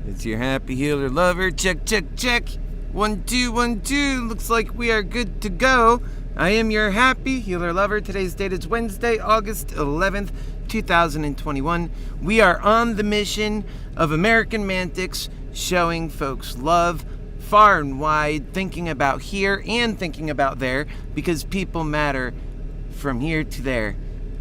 It's your Happy Healer lover. Check, check, check. 1, 2, 1, 2. Looks like we are good to go. I am your Happy Healer lover. Today's date is Wednesday, August 11th, 2021. We are on the mission of AmericanMantics, showing folks love far and wide, thinking about here and thinking about there, because people matter from here to there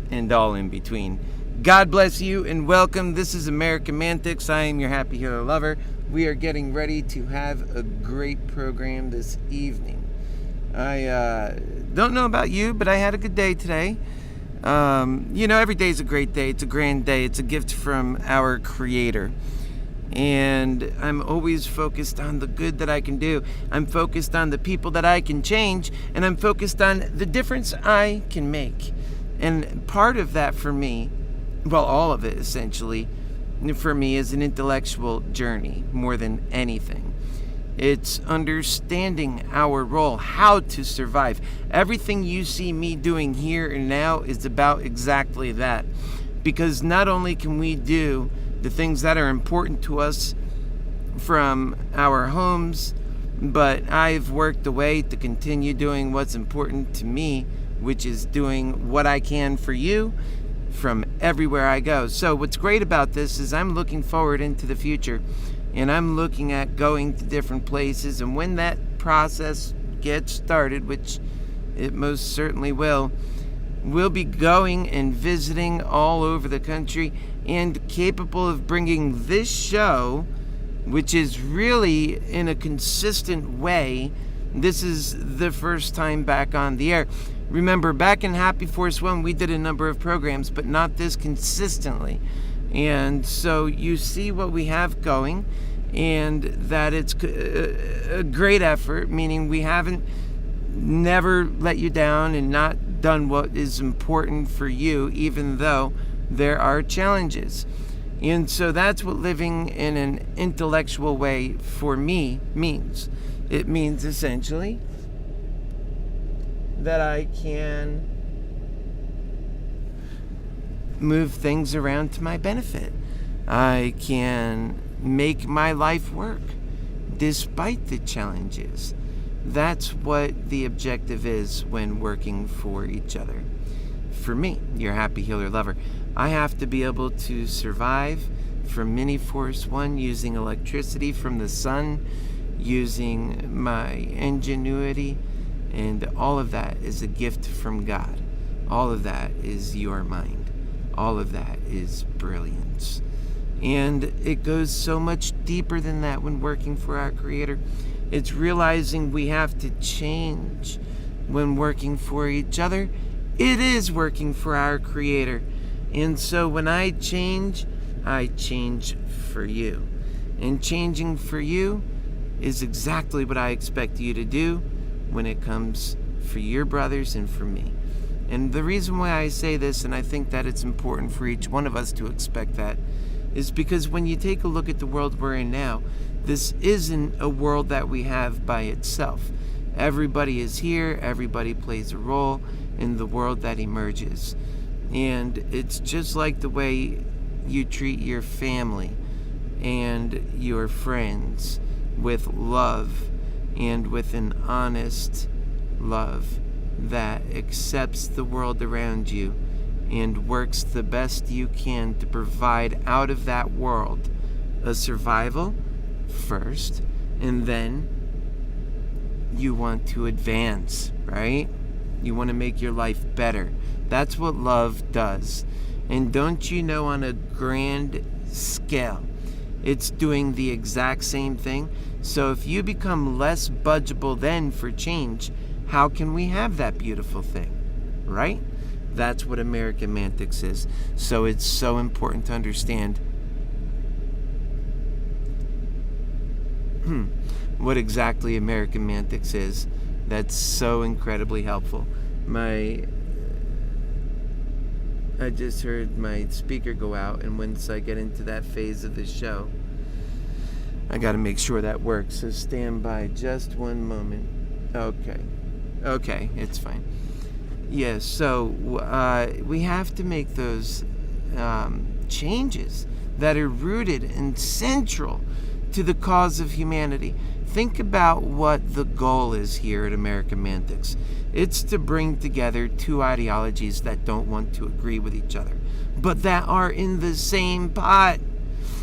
and all in between. God bless you and welcome. This is AmericanMantics. I am your Happy Healer lover. We are getting ready to have a great program this evening. I don't know about you, but I had a good day today. Every day is a great day. It's a grand day. It's a gift from our Creator. And I'm always focused on the good that I can do. I'm focused on the people that I can change. And I'm focused on the difference I can make. And part of that for me, well, all of it essentially, for me is an intellectual journey more than anything. It's understanding our role, how to survive. Everything you see me doing here and now is about exactly that. Because not only can we do the things that are important to us from our homes, but I've worked a way to continue doing what's important to me, which is doing what I can for you from everywhere I go. So what's great about this is I'm looking forward into the future, and I'm looking at going to different places, and when that process gets started, which it most certainly will, we'll be going and visiting all over the country and capable of bringing this show, which is really in a consistent way. This is the first time back on the air. Remember, back in Happy Force 1, we did a number of programs, but not this consistently. And so you see what we have going, and that it's a great effort, meaning we haven't never let you down and not done what is important for you, even though there are challenges. And so that's what living in an intellectual way for me means. It means essentially that I can move things around to my benefit. I can make my life work despite the challenges. That's what the objective is when working for each other. For me, your Happy Healer lover, I have to be able to survive from Mini Force 1 using electricity from the sun, using my ingenuity, and all of that is a gift from God. All of that is your mind. All of that is brilliance. And it goes so much deeper than that when working for our Creator. It's realizing we have to change when working for each other. It is working for our Creator. And so when I change for you. And changing for you is exactly what I expect you to do when it comes for your brothers and for me. And the reason why I say this, and I think that it's important for each one of us to expect that, is because when you take a look at the world we're in now, this isn't a world that we have by itself. Everybody is here, everybody plays a role in the world that emerges. And it's just like the way you treat your family and your friends with love and with an honest love that accepts the world around you and works the best you can to provide out of that world a survival first, and then you want to advance, right? You want to make your life better. That's what love does. And don't you know, on a grand scale, it's doing the exact same thing. So if you become less budgeable then for change, how can we have that beautiful thing, right? That's what AmericanMantics is. So it's so important to understand what exactly AmericanMantics is. That's so incredibly helpful. I just heard my speaker go out, and once I get into that phase of the show, I got to make sure that works. So stand by just one moment. Okay, it's fine. Yeah, so we have to make those changes that are rooted and central to the cause of humanity. Think about what the goal is here at AmericanMantics. It's to bring together two ideologies that don't want to agree with each other, but that are in the same pot.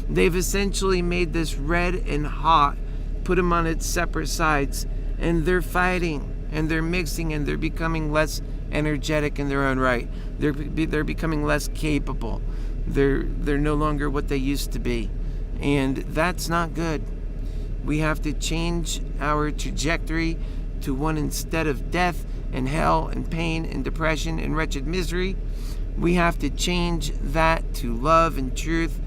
They've essentially made this red and hot, put them on its separate sides, and they're fighting, and they're mixing, and they're becoming less energetic in their own right. They're becoming less capable. They're no longer what they used to be, and that's not good. We have to change our trajectory to one instead of death and hell and pain and depression and wretched misery. We have to change that to love and truth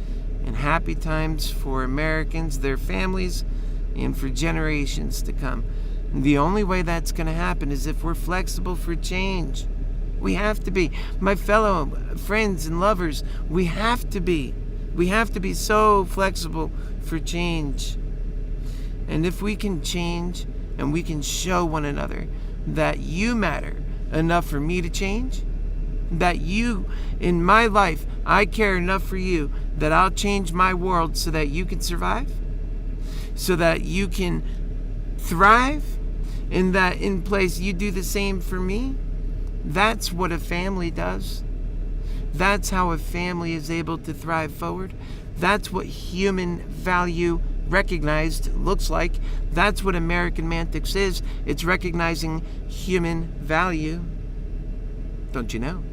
and happy times for Americans, their families, and for generations to come. And the only way that's going to happen is if we're flexible for change. We have to be. My fellow friends and lovers, we have to be. We have to be so flexible for change. And if we can change and we can show one another that you matter enough for me to change, that you, in my life, I care enough for you that I'll change my world so that you can survive, so that you can thrive, and that in place you do the same for me. That's what a family does. That's how a family is able to thrive forward. That's what human value recognized looks like. That's what AmericanMantics is. It's recognizing human value. Don't you know?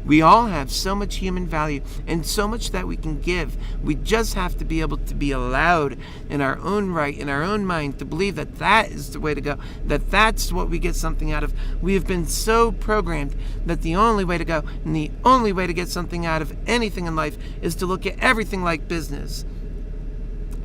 We all have so much human value and so much that we can give. We just have to be able to be allowed in our own right, in our own mind, to believe that that is the way to go, that that's what we get something out of. We have been so programmed that the only way to go and the only way to get something out of anything in life is to look at everything like business.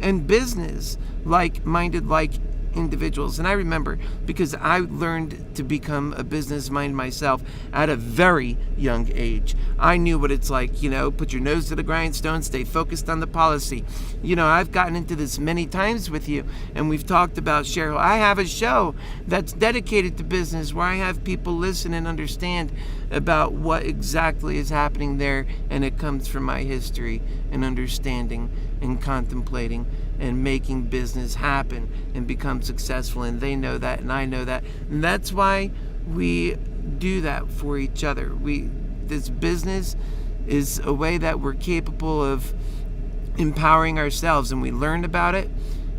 And business like-minded like individuals. And I remember, because I learned to become a business mind myself at a very young age. I knew what it's like, put your nose to the grindstone, stay focused on the policy. I've gotten into this many times with you, and we've talked about Cheryl. I have a show that's dedicated to business where I have people listen and understand about what exactly is happening there, and it comes from my history and understanding and contemplating and making business happen and become successful. And they know that, and I know that. And that's why we do that for each other. This business is a way that we're capable of empowering ourselves, and we learned about it.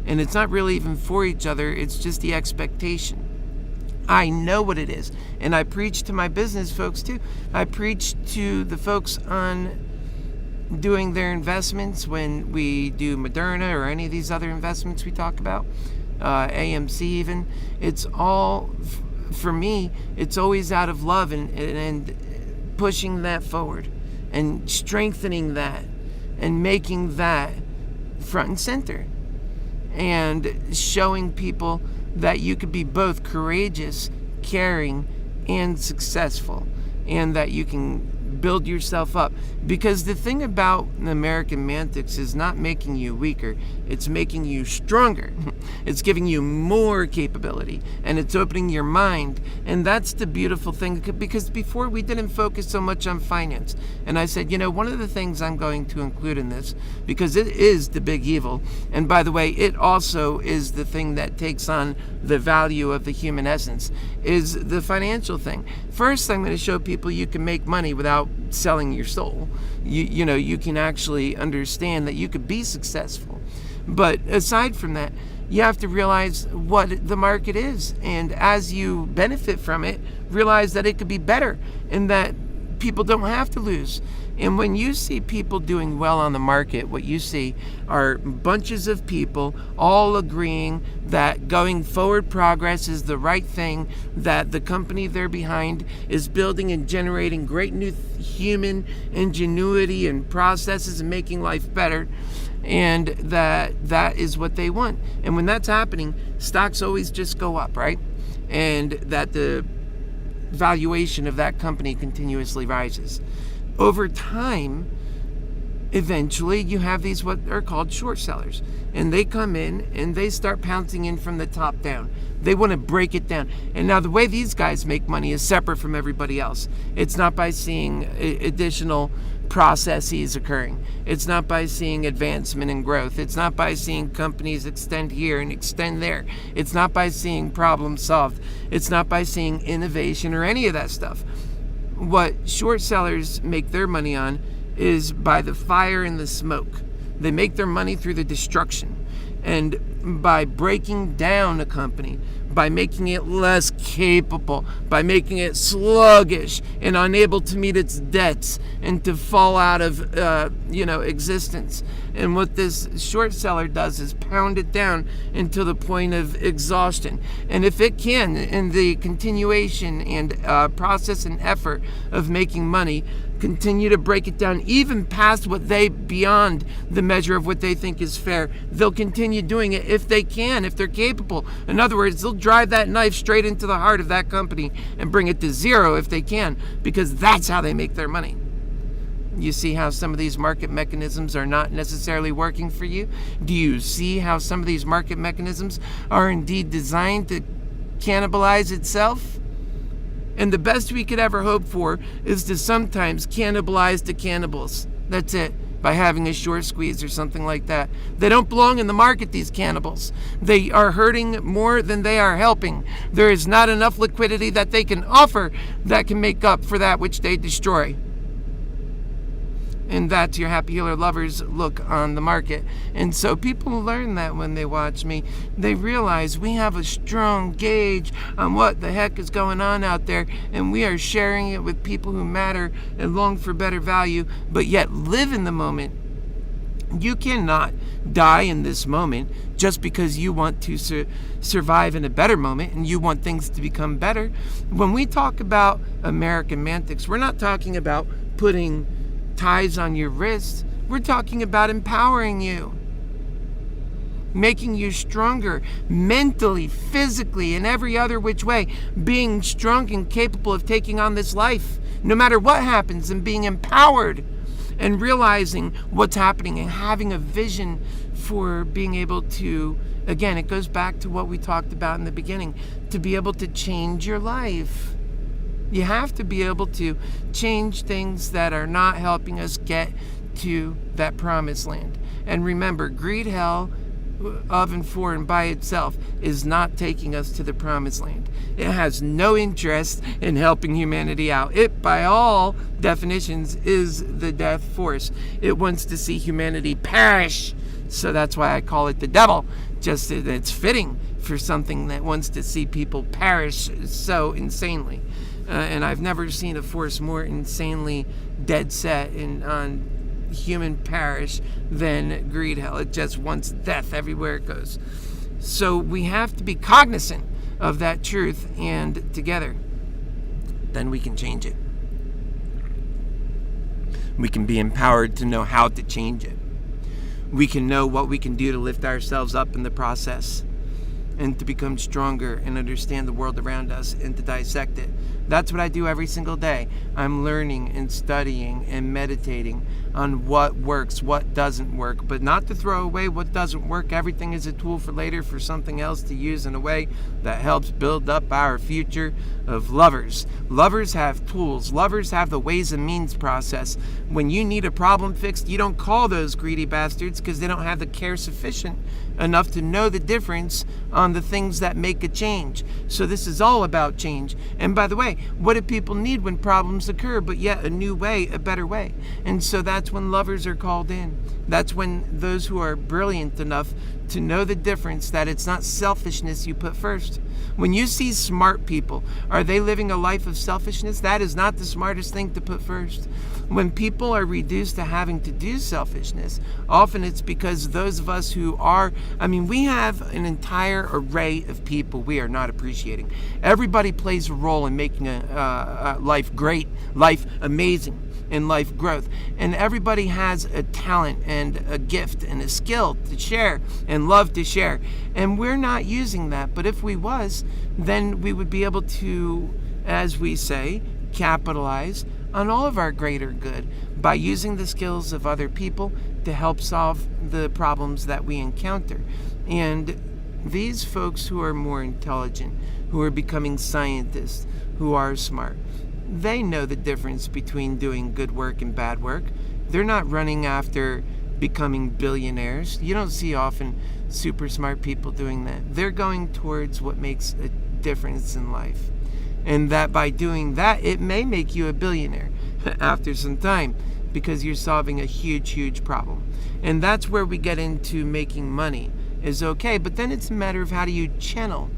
And it's not really even for each other, it's just the expectation. I know what it is. And I preach to my business folks too. I preach to the folks on doing their investments when we do Moderna or any of these other investments we talk about, AMC even. It's all, for me, it's always out of love and pushing that forward and strengthening that and making that front and center and showing people that you could be both courageous, caring, and successful, and that you can build yourself up. Because the thing about AmericanMantics is not making you weaker, it's making you stronger. It's giving you more capability, and it's opening your mind. And that's the beautiful thing, because before we didn't focus so much on finance. And I said, one of the things I'm going to include in this, because it is the big evil, and by the way, it also is the thing that takes on the value of the human essence, is the financial thing. First, I'm going to show people you can make money without selling your soul. You can actually understand that you could be successful. But aside from that, you have to realize what the market is. And as you benefit from it, realize that it could be better and that people don't have to lose. And when you see people doing well on the market, what you see are bunches of people all agreeing that going forward progress is the right thing, that the company they're behind is building and generating great new human ingenuity and processes and making life better, and that is what they want. And when that's happening, stocks always just go up, right? And that the valuation of that company continuously rises. Over time, eventually you have these what are called short sellers, and they come in and they start pouncing in from the top down. They want to break it down. And now the way these guys make money is separate from everybody else. It's not by seeing additional processes occurring. It's not by seeing advancement and growth. It's not by seeing companies extend here and extend there. It's not by seeing problems solved. It's not by seeing innovation or any of that stuff. What short sellers make their money on is by the fire and the smoke. They make their money through the destruction. And by breaking down a company, by making it less capable, by making it sluggish and unable to meet its debts and to fall out of existence. And what this short seller does is pound it down until the point of exhaustion. And if it can, in the continuation and process and effort of making money, continue to break it down even past beyond the measure of what they think is fair, they'll continue doing it if they can, if they're capable. In other words, they'll drive that knife straight into the heart of that company and bring it to zero if they can, because that's how they make their money. You see how some of these market mechanisms are not necessarily working for you? Do you see how some of these market mechanisms are indeed designed to cannibalize itself? And the best we could ever hope for is to sometimes cannibalize the cannibals. That's it. By having a short squeeze or something like that. They don't belong in the market, these cannibals. They are hurting more than they are helping. There is not enough liquidity that they can offer that can make up for that which they destroy. And that's your Happy Healer lover's look on the market. And so people learn that when they watch me. They realize we have a strong gauge on what the heck is going on out there, and we are sharing it with people who matter and long for better value, but yet live in the moment. You cannot die in this moment just because you want to survive in a better moment and you want things to become better. When we talk about AmericanMantics, we're not talking about putting ties on your wrists. We're talking about empowering you, making you stronger mentally, physically, and every other which way, being strong and capable of taking on this life no matter what happens, and being empowered and realizing what's happening and having a vision for being able to, again, it goes back to what we talked about in the beginning, to be able to change your life. You have to be able to change things that are not helping us get to that promised land. And remember, Greedhell of and for and by itself is not taking us to the promised land. It has no interest in helping humanity out. It, by all definitions, is the death force. It wants to see humanity perish. So that's why I call it the devil. Just that it's fitting for something that wants to see people perish so insanely. And I've never seen a force more insanely dead set on human perish than Greedhell. It just wants death everywhere it goes. So we have to be cognizant of that truth, and together, then we can change it. We can be empowered to know how to change it. We can know what we can do to lift ourselves up in the process, and to become stronger and understand the world around us and to dissect it. That's what I do every single day. I'm learning and studying and meditating on what works, what doesn't work, but not to throw away what doesn't work. Everything is a tool for later, for something else to use in a way that helps build up our future of lovers. Lovers have tools. Lovers have the ways and means process. When you need a problem fixed, you don't call those greedy bastards because they don't have the care sufficient enough to know the difference on the things that make a change. So this is all about change. And by the way, what do people need when problems occur but yet a new way, a better way? And so that's when lovers are called in. That's when those who are brilliant enough to know the difference, that it's not selfishness you put first. When you see smart people, are they living a life of selfishness? That is not the smartest thing to put first. When people are reduced to having to do selfishness, often it's because those of us who are, we have an entire array of people we are not appreciating. Everybody plays a role in making a life great, life amazing, and life growth. And everybody has a talent and a gift and a skill to share and love to share. And we're not using that. But if we was, then we would be able to, as we say, capitalize on all of our greater good by using the skills of other people to help solve the problems that we encounter. And these folks who are more intelligent, who are becoming scientists, who are smart, they know the difference between doing good work and bad work. They're not running after becoming billionaires. You don't see often super smart people doing that. They're going towards what makes a difference in life. And that by doing that, it may make you a billionaire after some time, because you're solving a huge, huge problem. And that's where we get into making money is okay, but then it's a matter of how do you channel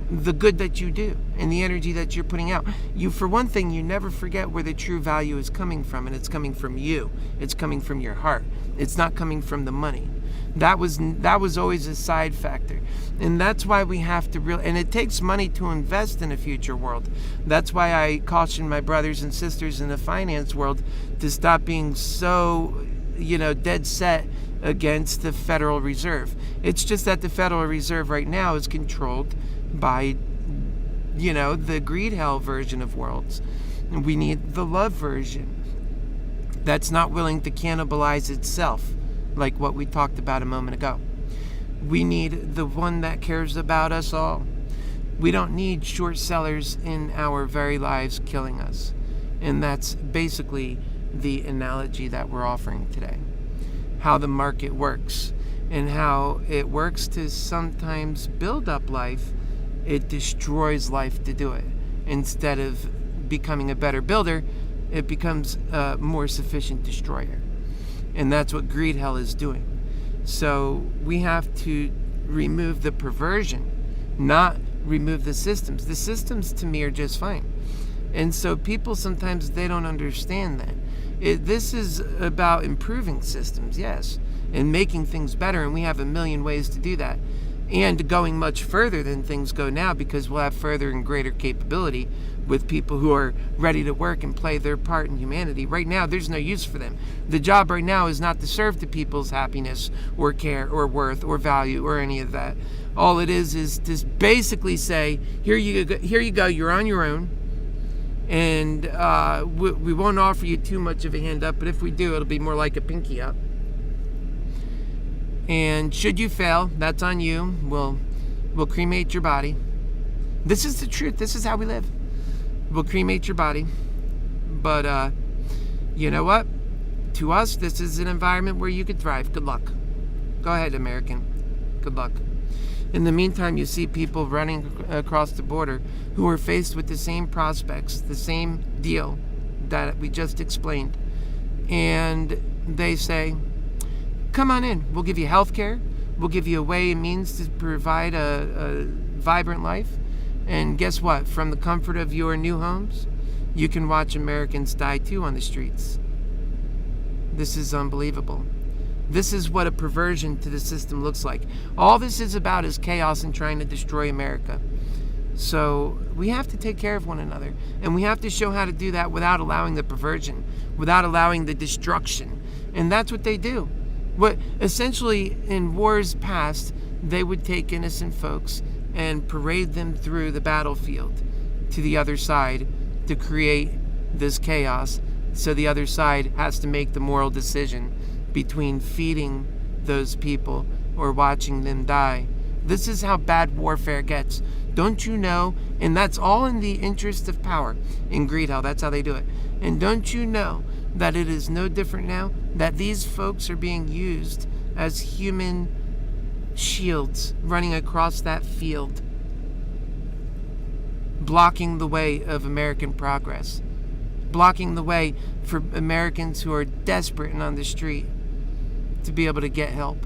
the good that you do and the energy that you're putting out. You, for one thing, you never forget where the true value is coming from, and it's coming from you. It's coming from your heart. It's not coming from the money. That was always a side factor. And that's why we have to and it takes money to invest in a future world. That's why I caution my brothers and sisters in the finance world to stop being so, dead set against the Federal Reserve. It's just that the Federal Reserve right now is controlled by, the Greedhell version of worlds. And we need the love version that's not willing to cannibalize itself, like what we talked about a moment ago. We need the one that cares about us all. We don't need short sellers in our very lives killing us. And that's basically the analogy that we're offering today. How the market works and how it works to sometimes build up life. It destroys life to do it. Instead of becoming a better builder, it becomes a more sufficient destroyer. And that's what Greedhell is doing. So we have to remove the perversion, not remove the systems. The systems to me are just fine. And so people sometimes, they don't understand that. This is about improving systems, yes, and making things better. And we have a million ways to do that. And going much further than things go now, because we'll have further and greater capability with people who are ready to work and play their part in humanity. Right now, there's no use for them. The job right now is not to serve the people's happiness or care or worth or value or any of that. All it is to basically say, here you go, you're on your own. And we won't offer you too much of a hand up, but if we do, it'll be more like a pinky up. And should you fail, that's on you. We'll cremate your body. This is the truth. This is how we live. We'll cremate your body. But you know what? To us, this is an environment where you could thrive. Good luck. Go ahead, American. Good luck. In the meantime, you see people running across the border who are faced with the same prospects, the same deal that we just explained. And they say, come on in. We'll give you health care. We'll give you a way and means to provide a vibrant life. And guess what? From the comfort of your new homes, you can watch Americans die too on the streets. This is unbelievable. This is what a perversion to the system looks like. All this is about is chaos and trying to destroy America. So we have to take care of one another. And we have to show how to do that without allowing the perversion, without allowing the destruction. And that's what they do. What essentially in wars past, they would take innocent folks and parade them through the battlefield to the other side to create this chaos. So the other side has to make the moral decision between feeding those people or watching them die. This is how bad warfare gets. Don't you know? And that's all in the interest of power. In Greedhell, that's how they do it. And don't you know that it is no different now? That these folks are being used as human shields running across that field, blocking the way of American progress, blocking the way for Americans who are desperate and on the street to be able to get help.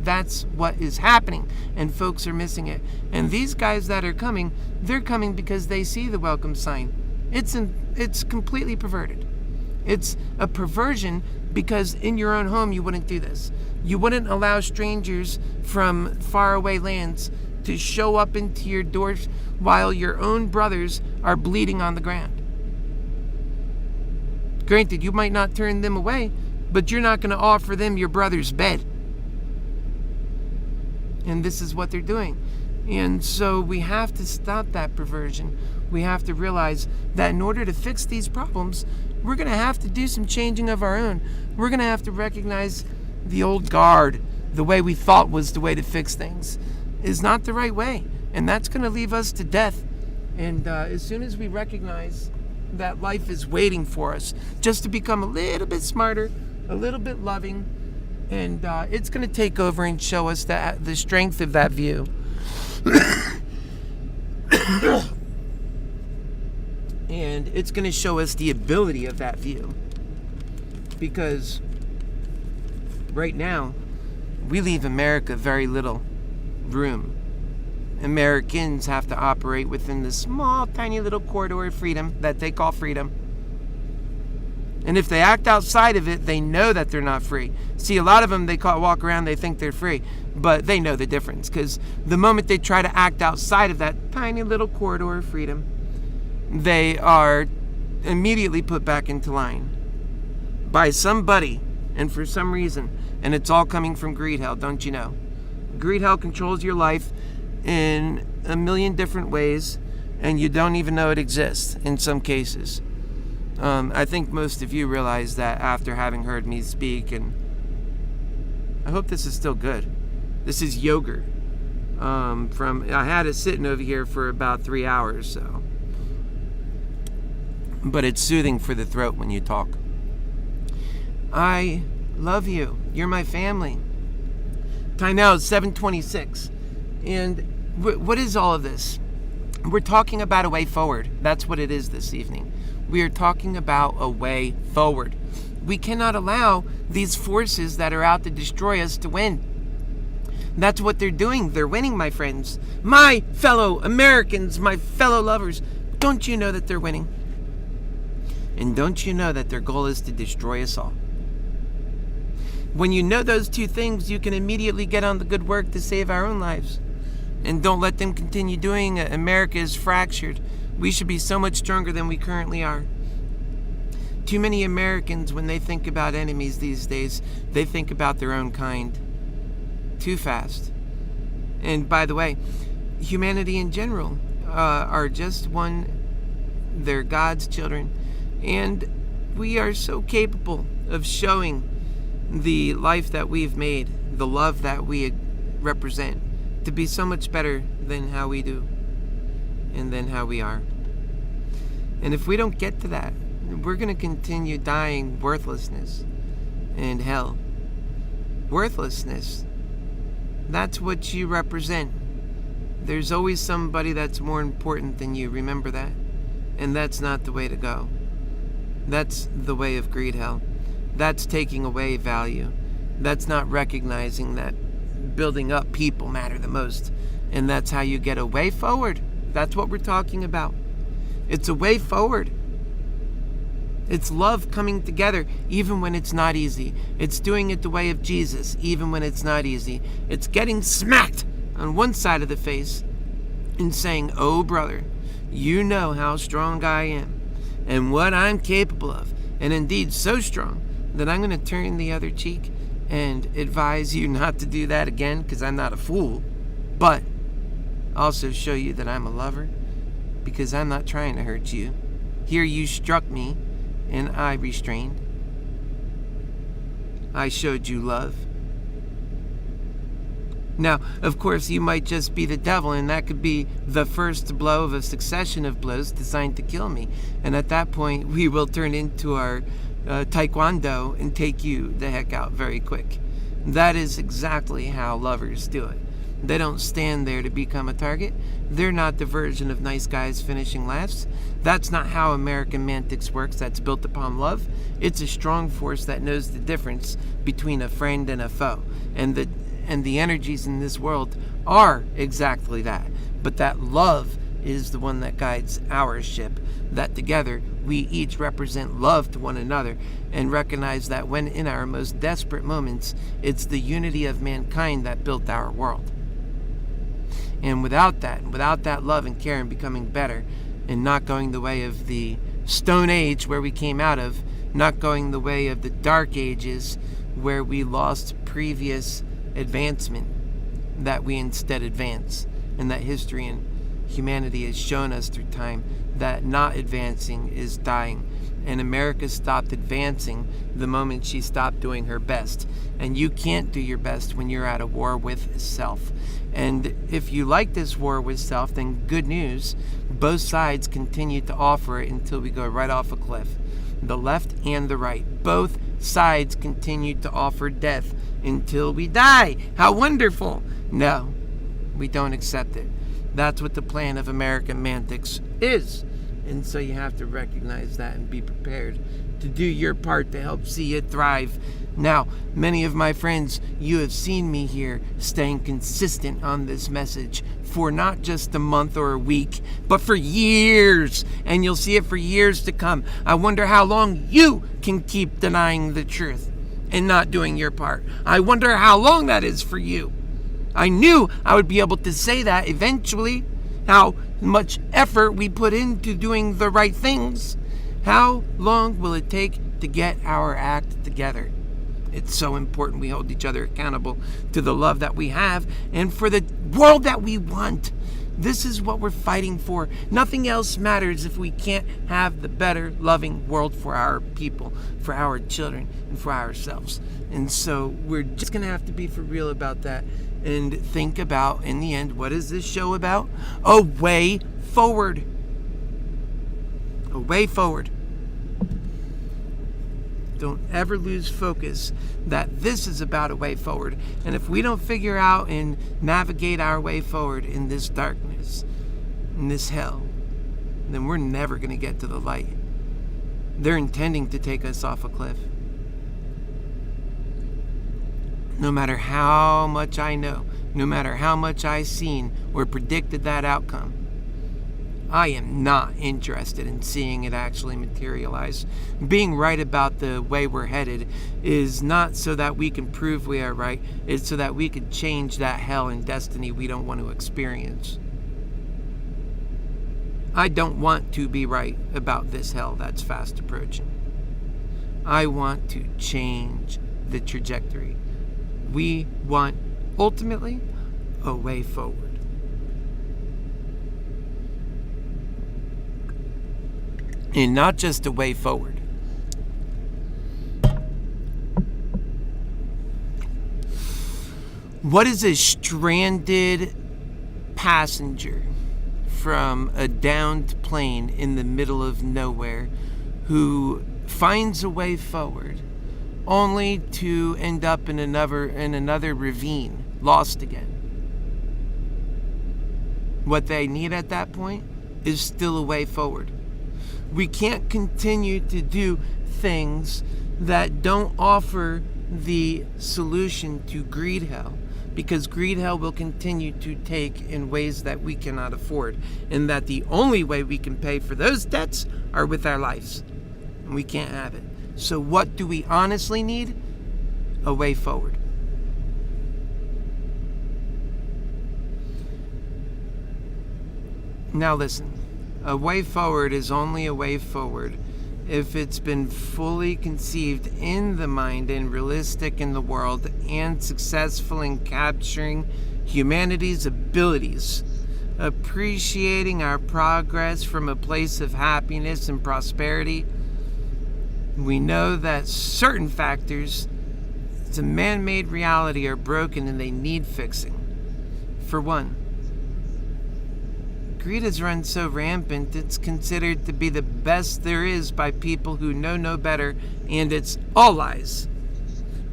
That's what is happening, and folks are missing it. And these guys that are coming, they're coming because they see the welcome sign. It's completely perverted. It's a perversion because in your own home you wouldn't do this. You wouldn't allow strangers from faraway lands to show up into your doors while your own brothers are bleeding on the ground. Granted, you might not turn them away, but you're not going to offer them your brother's bed. And this is what they're doing. And so we have to stop that perversion. We have to realize that in order to fix these problems, we're going to have to do some changing of our own. We're going to have to recognize the old guard, the way we thought was the way to fix things, is not the right way. And that's going to leave us to death And as soon as we recognize that life is waiting for us just to become a little bit smarter, a little bit loving, and it's going to take over and show us the strength of that view. And it's going to show us the ability of that view. Because right now, we leave America very little room. Americans have to operate within this small, tiny little corridor of freedom that they call freedom. And if they act outside of it, they know that they're not free. See, a lot of them, walk around, they think they're free, but they know the difference. Because the moment they try to act outside of that tiny little corridor of freedom, they are immediately put back into line by somebody and for some reason. And it's all coming from Greedhell, don't you know? Greedhell controls your life in a million different ways, and you don't even know it exists in some cases. I think most of you realize that after having heard me speak, and I hope this is still good. This is yogurt. I had it sitting over here for about 3 hours, so. But it's soothing for the throat when you talk. I love you. You're my family. Time now is 7:26. And what is all of this? We're talking about a way forward. That's what it is this evening. We are talking about a way forward. We cannot allow these forces that are out to destroy us to win. That's what they're doing. They're winning, my friends. My fellow Americans, my fellow lovers. Don't you know that they're winning? And don't you know that their goal is to destroy us all? When you know those two things, you can immediately get on the good work to save our own lives. And don't let them continue doing it. America is fractured. We should be so much stronger than we currently are. Too many Americans, when they think about enemies these days, they think about their own kind. Too fast. And by the way, humanity in general are just they're God's children. And we are so capable of showing the life that we've made, the love that we represent, to be so much better than how we do and than how we are. And if we don't get to that, we're going to continue dying worthlessness and hell. Worthlessness. That's what you represent. There's always somebody that's more important than you. Remember that. And that's not the way to go. That's the way of Greedhell. That's taking away value. That's not recognizing that building up people matter the most. And that's how you get a way forward. That's what we're talking about. It's a way forward. It's love coming together even when it's not easy. It's doing it the way of Jesus even when it's not easy. It's getting smacked on one side of the face and saying, "Oh, brother, you know how strong I am and what I'm capable of. And indeed so strong that I'm going to turn the other cheek and advise you not to do that again because I'm not a fool. But also show you that I'm a lover because I'm not trying to hurt you. Here you struck me and I restrained. I showed you love. Now, of course, you might just be the devil, and that could be the first blow of a succession of blows designed to kill me. And at that point, we will turn into our taekwondo and take you the heck out very quick. That is exactly how lovers do it. They don't stand there to become a target. They're not the version of nice guys finishing last. That's not how AmericanMantics works. That's built upon love. It's a strong force that knows the difference between a friend and a foe. And the energies in this world are exactly that. But that love is the one that guides our ship. That together we each represent love to one another and recognize that when in our most desperate moments, it's the unity of mankind that built our world. And without that love and care and becoming better and not going the way of the Stone Age where we came out of, not going the way of the Dark Ages where we lost previous advancement, that we instead advance, and that history and humanity has shown us through time that not advancing is dying, And America stopped advancing the moment she stopped doing her best. And you can't do your best when you're at a war with self. And if you like this war with self, then good news. Both sides continue to offer it until we go right off a cliff. The left and the right. Both sides continue to offer death until we die. How wonderful! No, we don't accept it. That's what the plan of AmericanMantics is. And so you have to recognize that and be prepared to do your part to help see it thrive. Now, many of my friends, you have seen me here staying consistent on this message for not just a month or a week, but for years. And you'll see it for years to come. I wonder how long you can keep denying the truth and not doing your part. I wonder how long that is for you. I knew I would be able to say that eventually. How much effort we put into doing the right things. How long will it take to get our act together? It's so important we hold each other accountable to the love that we have and for the world that we want. This is what we're fighting for. Nothing else matters if we can't have the better, loving world for our people, for our children, and for ourselves. And so we're just going to have to be for real about that and think about, in the end, what is this show about? A way forward. A way forward. Don't ever lose focus that this is about a way forward. And if we don't figure out and navigate our way forward in this darkness, in this hell, then we're never going to get to the light. They're intending to take us off a cliff. No matter how much I know, no matter how much I've seen or predicted that outcome, I am not interested in seeing it actually materialize. Being right about the way we're headed is not so that we can prove we are right. It's so that we can change that hell and destiny we don't want to experience. I don't want to be right about this hell that's fast approaching. I want to change the trajectory. We want, ultimately, a way forward. And not just a way forward. What is a stranded passenger from a downed plane in the middle of nowhere who finds a way forward only to end up in another ravine, lost again? What they need at that point is still a way forward. We can't continue to do things that don't offer the solution to Greedhell, because Greedhell will continue to take in ways that we cannot afford, and that the only way we can pay for those debts are with our lives. And we can't have it. So what do we honestly need? A way forward. Now listen. A way forward is only a way forward if it's been fully conceived in the mind and realistic in the world and successful in capturing humanity's abilities, appreciating our progress from a place of happiness and prosperity. We know that certain factors, it's a man-made reality, are broken and they need fixing. For one, greed has run so rampant it's considered to be the best there is by people who know no better, and it's all lies.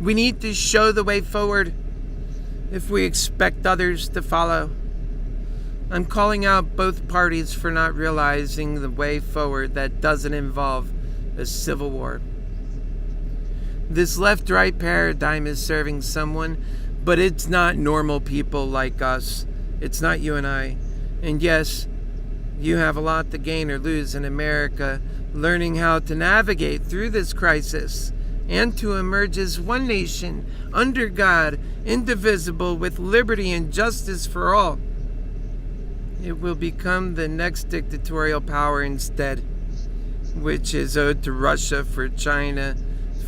We need to show the way forward if we expect others to follow. I'm calling out both parties for not realizing the way forward that doesn't involve a civil war. This left-right paradigm is serving someone, but it's not normal people like us. It's not you and I. And yes, you have a lot to gain or lose in America, learning how to navigate through this crisis and to emerge as one nation, under God, indivisible, with liberty and justice for all. It will become the next dictatorial power instead, which is owed to Russia for China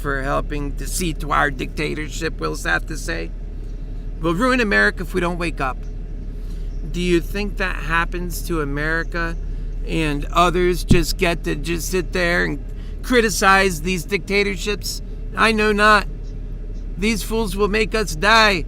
for helping to see to our dictatorship, we'll have to say. We'll ruin America if we don't wake up. Do you think that happens to America and others just get to just sit there and criticize these dictatorships? I know not. These fools will make us die.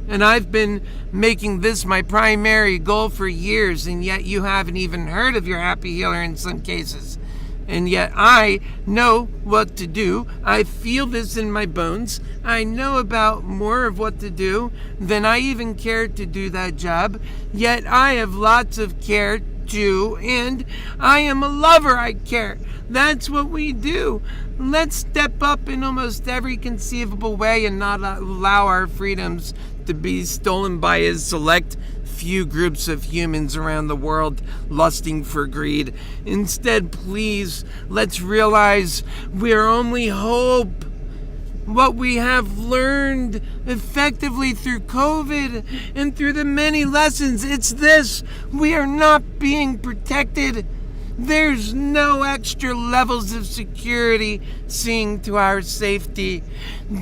And I've been making this my primary goal for years, and yet you haven't even heard of your Happy Healer in some cases. And yet I know what to do. I feel this in my bones. I know about more of what to do than I even care to do that job. Yet I have lots of care too, and I am a lover. I care. That's what we do. Let's step up in almost every conceivable way and not allow our freedoms to be stolen by a select few groups of humans around the world lusting for greed. Instead, please, let's realize we're only hope. What we have learned effectively through COVID and through the many lessons, it's this: we are not being protected. There's no extra levels of security seeing to our safety.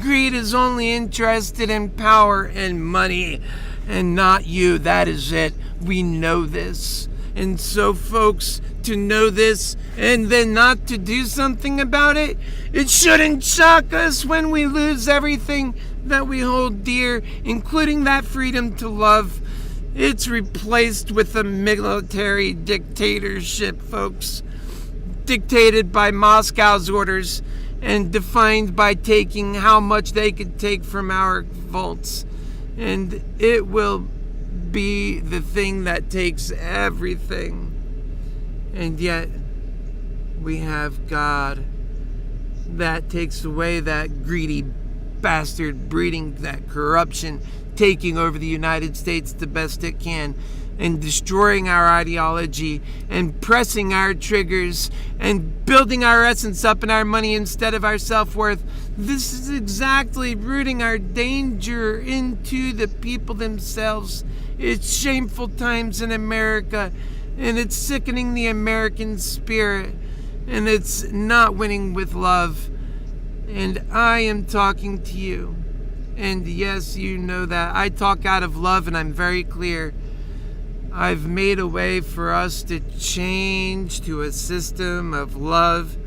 Greed is only interested in power and money, and not you. That is it. We know this. And so, folks, to know this and then not to do something about it, it shouldn't shock us when we lose everything that we hold dear, including that freedom to love. It's replaced with a military dictatorship, folks, dictated by Moscow's orders and defined by taking how much they could take from our vaults. And it will be the thing that takes everything. And yet, we have God that takes away that greedy bastard breeding that corruption, taking over the United States the best it can, and destroying our ideology and pressing our triggers and building our essence up in our money instead of our self-worth. This is exactly rooting our danger into the people themselves. It's shameful times in America, and it's sickening the American spirit, and it's not winning with love. And I am talking to you. And yes, you know that. I talk out of love, and I'm very clear. I've made a way for us to change to a system of love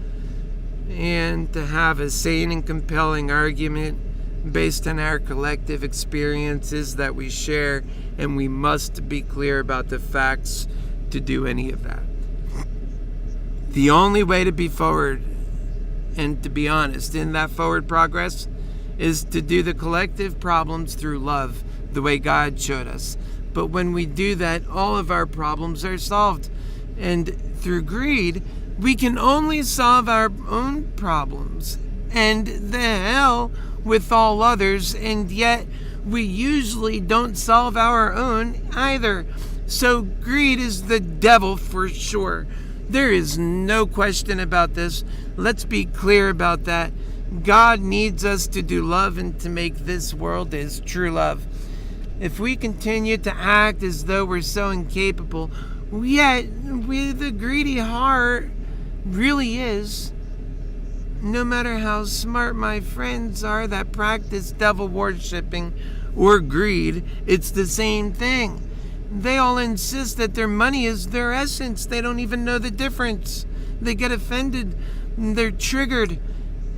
and to have a sane and compelling argument based on our collective experiences that we share, and we must be clear about the facts to do any of that. The only way to be forward and to be honest in that forward progress is to do the collective problems through love, the way God showed us. But when we do that, all of our problems are solved. And through greed, we can only solve our own problems and the hell with all others, and yet we usually don't solve our own either. So greed is the devil for sure. There is no question about this. Let's be clear about that. God needs us to do love and to make this world His true love. If we continue to act as though we're so incapable, yet with a greedy heart really is, no matter how smart my friends are that practice devil worshipping or greed, it's the same thing. They all insist that their money is their essence. They don't even know the difference. They get offended. They're triggered.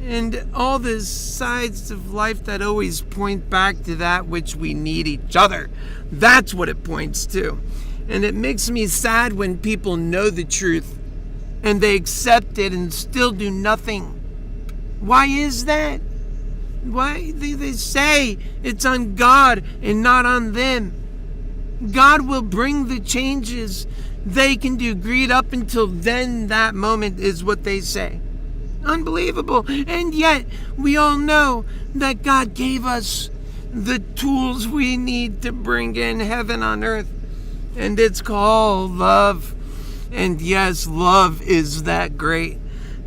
And all the sides of life that always point back to that which we need each other. That's what it points to. And it makes me sad when people know the truth and they accept it and still do nothing. Why is that? Why they say it's on God and not on them. God will bring the changes. They can do greed up until then. That moment is what they say. Unbelievable. And yet we all know that God gave us the tools we need to bring in heaven on earth, and it's called love. And yes, love is that great.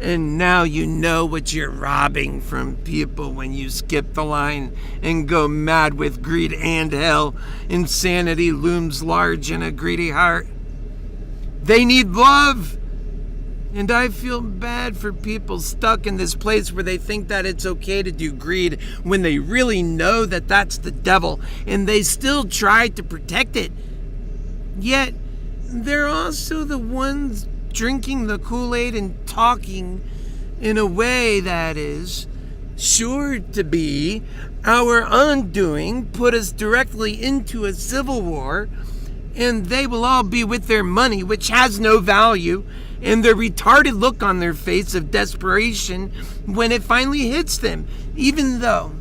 And now you know what you're robbing from people when you skip the line and go mad with greed and hell. Insanity looms large in a greedy heart. They need love. And I feel bad for people stuck in this place where they think that it's okay to do greed when they really know that that's the devil, and they still try to protect it. Yet, they're also the ones drinking the Kool-Aid and talking in a way that is sure to be our undoing, put us directly into a civil war, and they will all be with their money, which has no value, and their retarded look on their face of desperation when it finally hits them, even though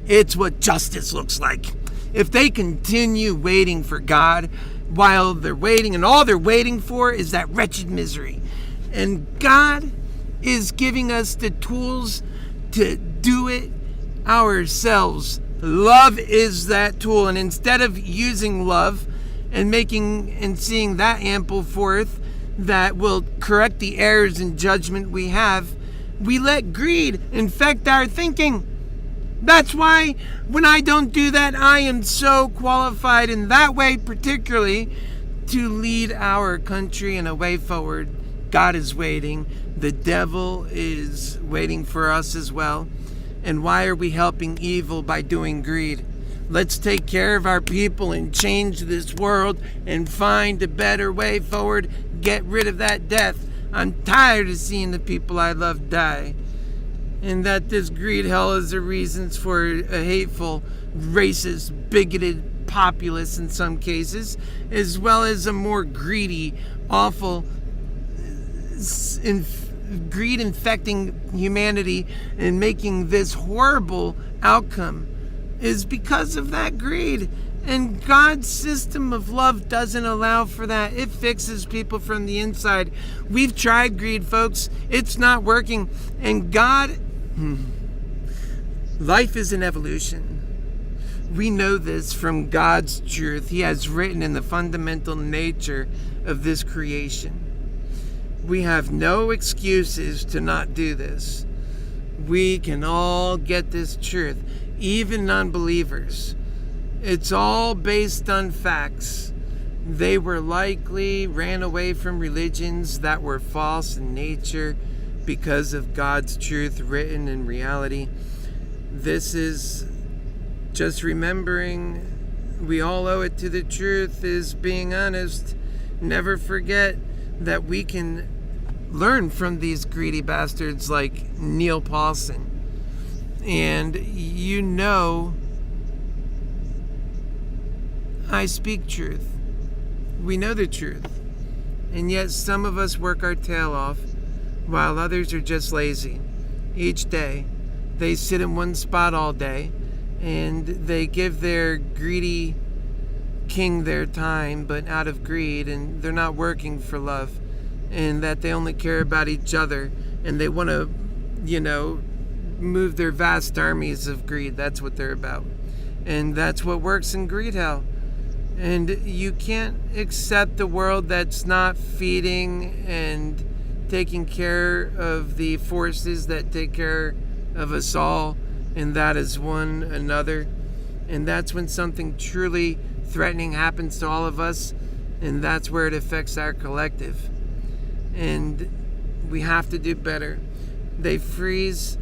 it's what justice looks like. If they continue waiting for God while they're waiting, and all they're waiting for is that wretched misery. And God is giving us the tools to do it ourselves. Love is that tool, and instead of using love and making and seeing that ample forth that will correct the errors in judgment we have, we let greed infect our thinking. That's why when I don't do that, I am so qualified in that way particularly to lead our country in a way forward. God is waiting. The devil is waiting for us as well. And why are we helping evil by doing greed? Let's take care of our people and change this world and find a better way forward. Get rid of that death. I'm tired of seeing the people I love die. And that this Greedhell is the reasons for a hateful, racist, bigoted populace in some cases, as well as a more greedy, awful, greed infecting humanity and making this horrible outcome is because of that greed. And God's system of love doesn't allow for that. It fixes people from the inside. We've tried greed, folks. It's not working. And God, life is an evolution. We know this from God's truth. He has written in the fundamental nature of this creation. We have no excuses to not do this. We can all get this truth, even non-believers. It's all based on facts. They were likely ran away from religions that were false in nature because of God's truth written in reality. This is just remembering we all owe it to the truth, is being honest. Never forget that we can learn from these greedy bastards like Neil Paulson. And you know, I speak truth. We know the truth. And yet some of us work our tail off while others are just lazy. Each day, they sit in one spot all day and they give their greedy king their time, but out of greed, and they're not working for love, and that they only care about each other, and they want to, move their vast armies of greed. That's what they're about. And that's what works in Greedhell. And you can't accept a world that's not feeding and taking care of the forces that take care of us all, and that is one another. And that's when something truly threatening happens to all of us, and that's where it affects our collective. And we have to do better. They freeze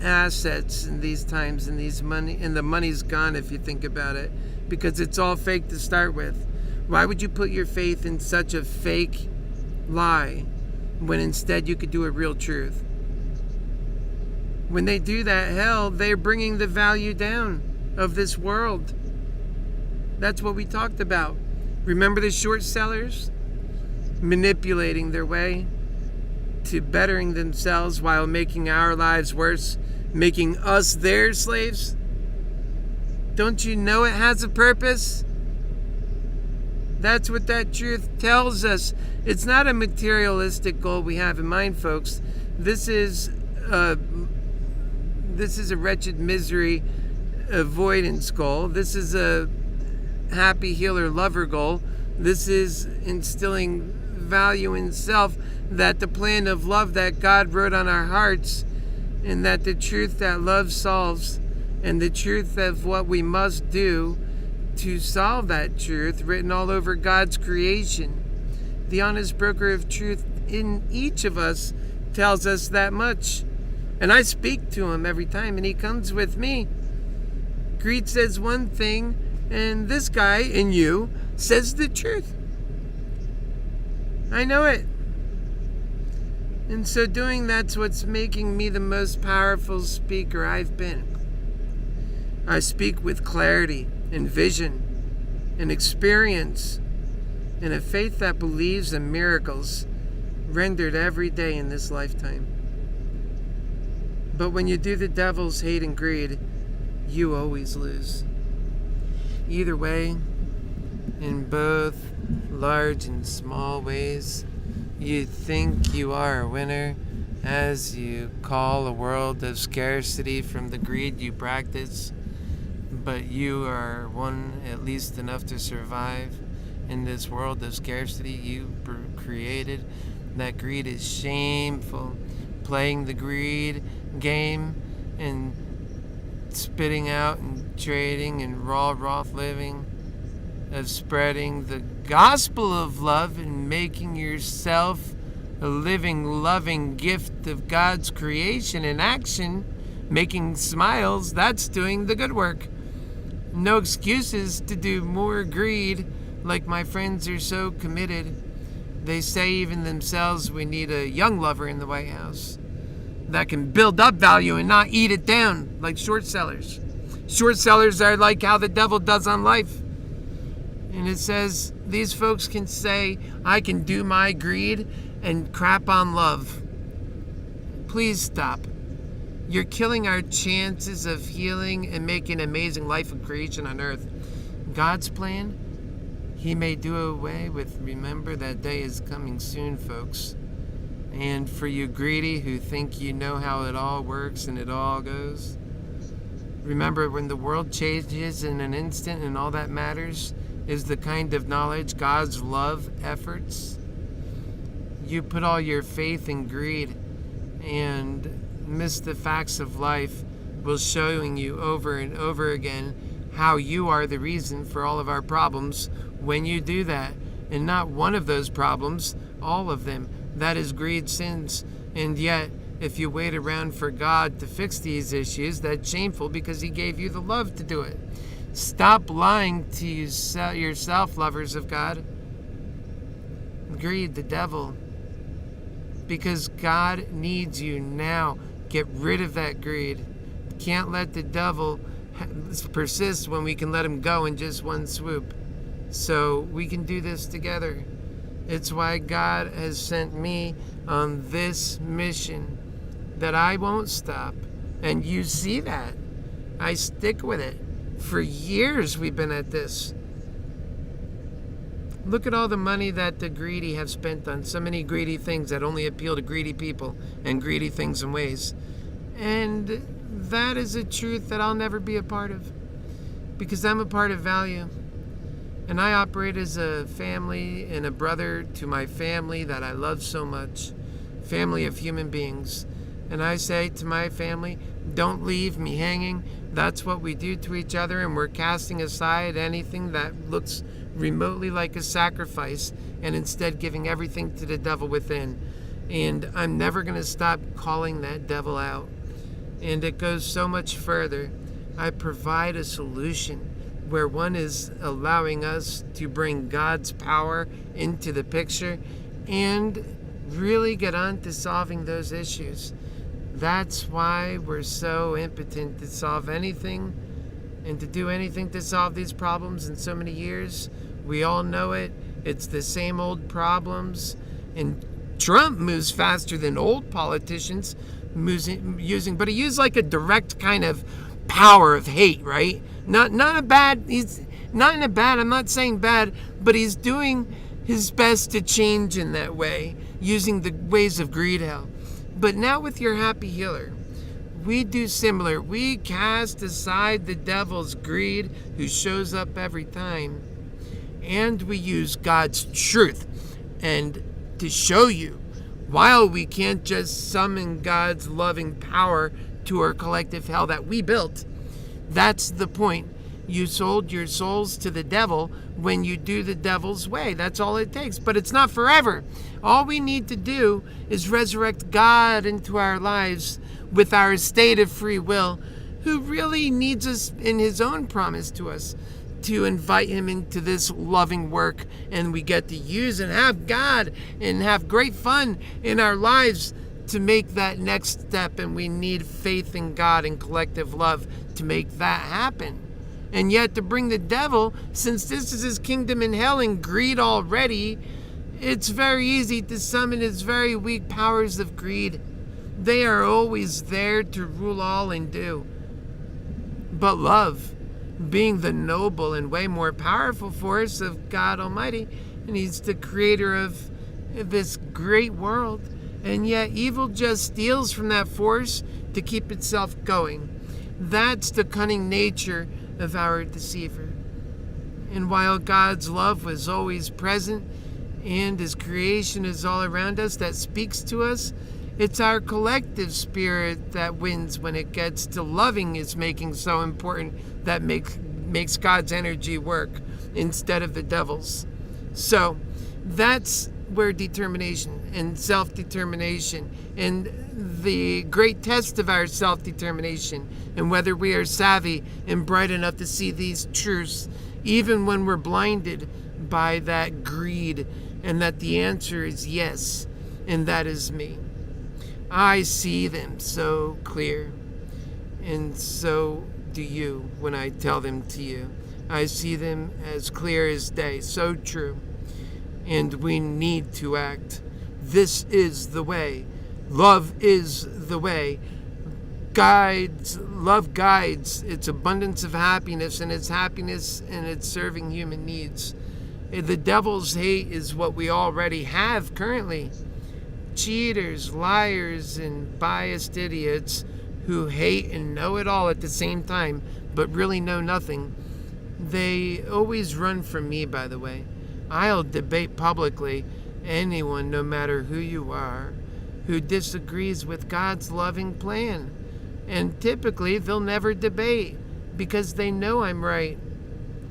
assets in these times, and the money's gone if you think about it, because it's all fake to start with. Why would you put your faith in such a fake lie when instead you could do a real truth? When they do that, hell, they're bringing the value down of this world. That's what we talked about. Remember the short sellers? Manipulating their way to bettering themselves while making our lives worse, making us their slaves. Don't you know it has a purpose? That's what that truth tells us. It's not a materialistic goal we have in mind, folks. This is a wretched misery avoidance goal. This is a happy healer lover goal. This is instilling value in self, that the plan of love that God wrote on our hearts, and that the truth that love solves, and the truth of what we must do to solve that truth, written all over God's creation. The honest broker of truth in each of us tells us that much. And I speak to him every time, and he comes with me. Greed says one thing, and this guy in you says the truth. I know it. And so doing that's what's making me the most powerful speaker I've been. I speak with clarity and vision and experience and a faith that believes in miracles rendered every day in this lifetime. But when you do the devil's hate and greed, you always lose. Either way, in both large and small ways, you think you are a winner as you call a world of scarcity from the greed you practice, but you are one at least enough to survive in this world of scarcity you created. That greed is shameful. Playing the greed game and spitting out and trading and raw living, of spreading the gospel of love and making yourself a living, loving gift of God's creation in action, making smiles, that's doing the good work. No excuses to do more greed, like my friends are so committed. They say even themselves we need a young lover in the White House that can build up value and not eat it down like short sellers. Short sellers are like how the devil does on life. And it says these folks can say, I can do my greed and crap on love. Please stop. You're killing our chances of healing and making an amazing life of creation on earth. God's plan, He may do away with. Remember, that day is coming soon, folks. And for you greedy who think you know how it all works and it all goes, remember, when the world changes in an instant and all that matters is the kind of knowledge God's love efforts, you put all your faith in greed and miss the facts of life, will showing you over and over again how you are the reason for all of our problems when you do that. And not one of those problems, all of them. That is greed sins. And yet, if you wait around for God to fix these issues, that's shameful because He gave you the love to do it. Stop lying to yourself, lovers of God. Greed, the devil. Because God needs you now. Get rid of that greed. Can't let the devil persist when we can let him go in just one swoop. So we can do this together. It's why God has sent me on this mission, that I won't stop. And you see that. I stick with it. For years we've been at this. Look at all the money that the greedy have spent on so many greedy things that only appeal to greedy people and greedy things and ways. And that is a truth that I'll never be a part of, because I'm a part of value. And I operate as a family and a brother to my family that I love so much, family of human beings. And I say to my family, don't leave me hanging. That's what we do to each other, and we're casting aside anything that looks remotely like a sacrifice and instead giving everything to the devil within. And I'm never going to stop calling that devil out. And it goes so much further. I provide a solution where one is allowing us to bring God's power into the picture and really get on to solving those issues. That's why we're so impotent to solve anything and to do anything to solve these problems in so many years. We all know it. It's the same old problems. And Trump moves faster than old politicians but he used like a direct kind of power of hate, right? Not a bad, he's not in a bad, I'm not saying bad, but he's doing his best to change in that way, using the ways of Greedhell. But now with your HappyHealer, we do similar. We cast aside the devil's greed who shows up every time, and we use God's truth and to show you, while we can't just summon God's loving power to our collective hell that we built. That's the point. You sold your souls to the devil when you do the devil's way. That's all it takes. But it's not forever. All we need to do is resurrect God into our lives with our state of free will, who really needs us in His own promise to us to invite him into this loving work, and we get to use and have God and have great fun in our lives to make that next step. And we need faith in God and collective love to make that happen. And yet to bring the devil, since this is his kingdom in hell and greed already, it's very easy to summon his very weak powers of greed. They are always there to rule all and do. But love, being the noble and way more powerful force of God Almighty, and he's the creator of this great world, and yet evil just steals from that force to keep itself going. That's the cunning nature of our deceiver. And while God's love was always present and his creation is all around us that speaks to us, it's our collective spirit that wins when it gets to loving is making so important that makes God's energy work instead of the devil's. So that's where determination and self-determination and the great test of our self-determination and whether we are savvy and bright enough to see these truths even when we're blinded by that greed, and that the answer is yes, and that is me. I see them so clear, and so do you when I tell them to you. I see them as clear as day, so true. And we need to act. This is the way. Love is the way. Love guides. It's abundance of happiness, and it's happiness and it's serving human needs. The devil's hate is what we already have currently. Cheaters, liars, and biased idiots who hate and know it all at the same time, but really know nothing. They always run from me, by the way. I'll debate publicly anyone, no matter who you are, who disagrees with God's loving plan. And typically, they'll never debate because they know I'm right.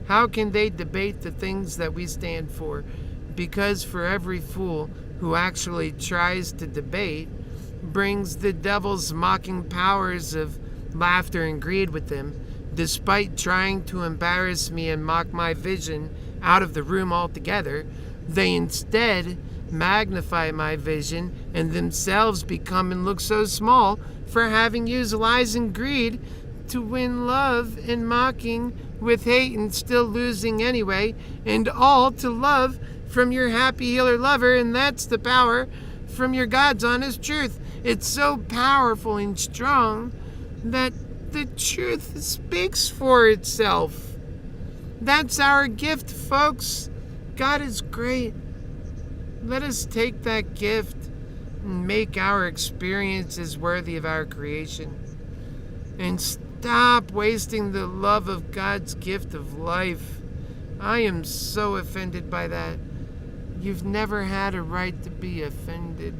How can they debate the things that we stand for? Because for every fool who actually tries to debate brings the devil's mocking powers of laughter and greed with them, despite trying to embarrass me and mock my vision out of the room altogether, they instead magnify my vision and themselves become and look so small for having used lies and greed to win love and mocking with hate and still losing anyway, and all to love from your happy healer lover, and that's the power from your God's honest truth. It's so powerful and strong that the truth speaks for itself. That's our gift, folks. God is great. Let us take that gift and make our experiences worthy of our creation. And stop wasting the love of God's gift of life. I am so offended by that. You've never had a right to be offended,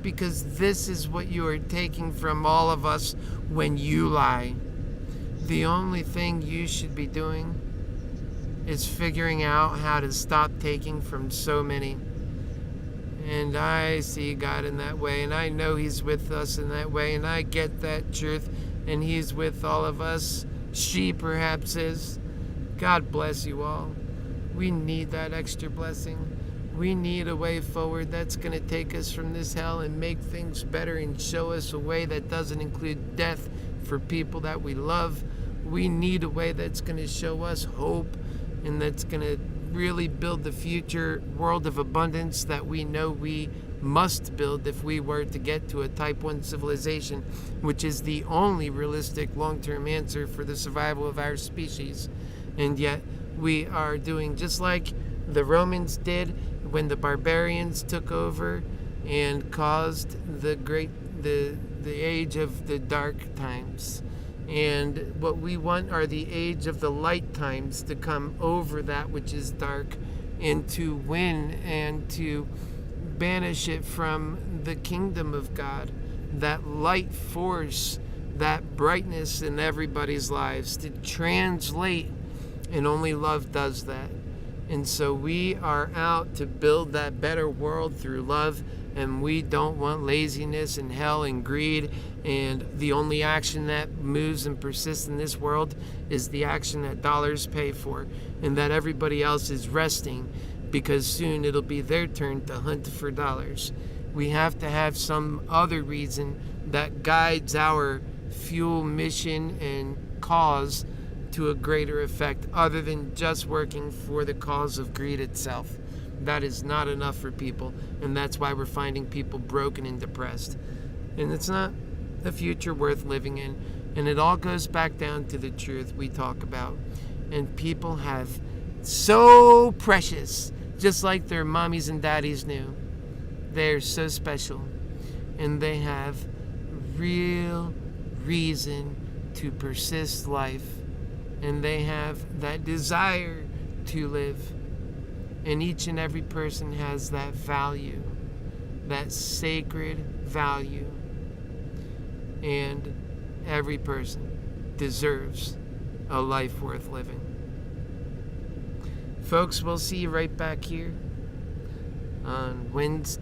because this is what you are taking from all of us when you lie. The only thing you should be doing is figuring out how to stop taking from so many. And I see God in that way, and I know He's with us in that way, and I get that truth, and He's with all of us. She perhaps is. God bless you all. We need that extra blessing. We need a way forward that's going to take us from this hell and make things better and show us a way that doesn't include death for people that we love. We need a way that's going to show us hope and that's going to really build the future world of abundance that we know we must build if we were to get to a type 1 civilization, which is the only realistic long-term answer for the survival of our species. And yet we are doing just like the Romans did when the barbarians took over and caused the age of the dark times. And what we want are the age of the light times to come over that which is dark and to win and to banish it from the kingdom of God. That light force, that brightness in everybody's lives to translate, and only love does that. And so we are out to build that better world through love And we don't want laziness and hell and greed. And the only action that moves and persists in this world is the action that dollars pay for, and that everybody else is resting, because soon it'll be their turn to hunt for dollars. We have to have some other reason that guides our fuel, mission, and cause to a greater effect, other than just working for the cause of greed itself. That is not enough for people, and that's why we're finding people broken and depressed. And it's not a future worth living in. And it all goes back down to the truth we talk about. And people have so precious, just like their mommies and daddies knew. They're so special. And they have real reason to persist life. And they have that desire to live. And each and every person has that value, that sacred value. And every person deserves a life worth living. Folks, we'll see you right back here on what's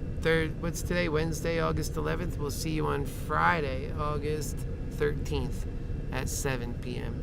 today? Wednesday, August 11th. We'll see you on Friday, August 13th at 7 p.m.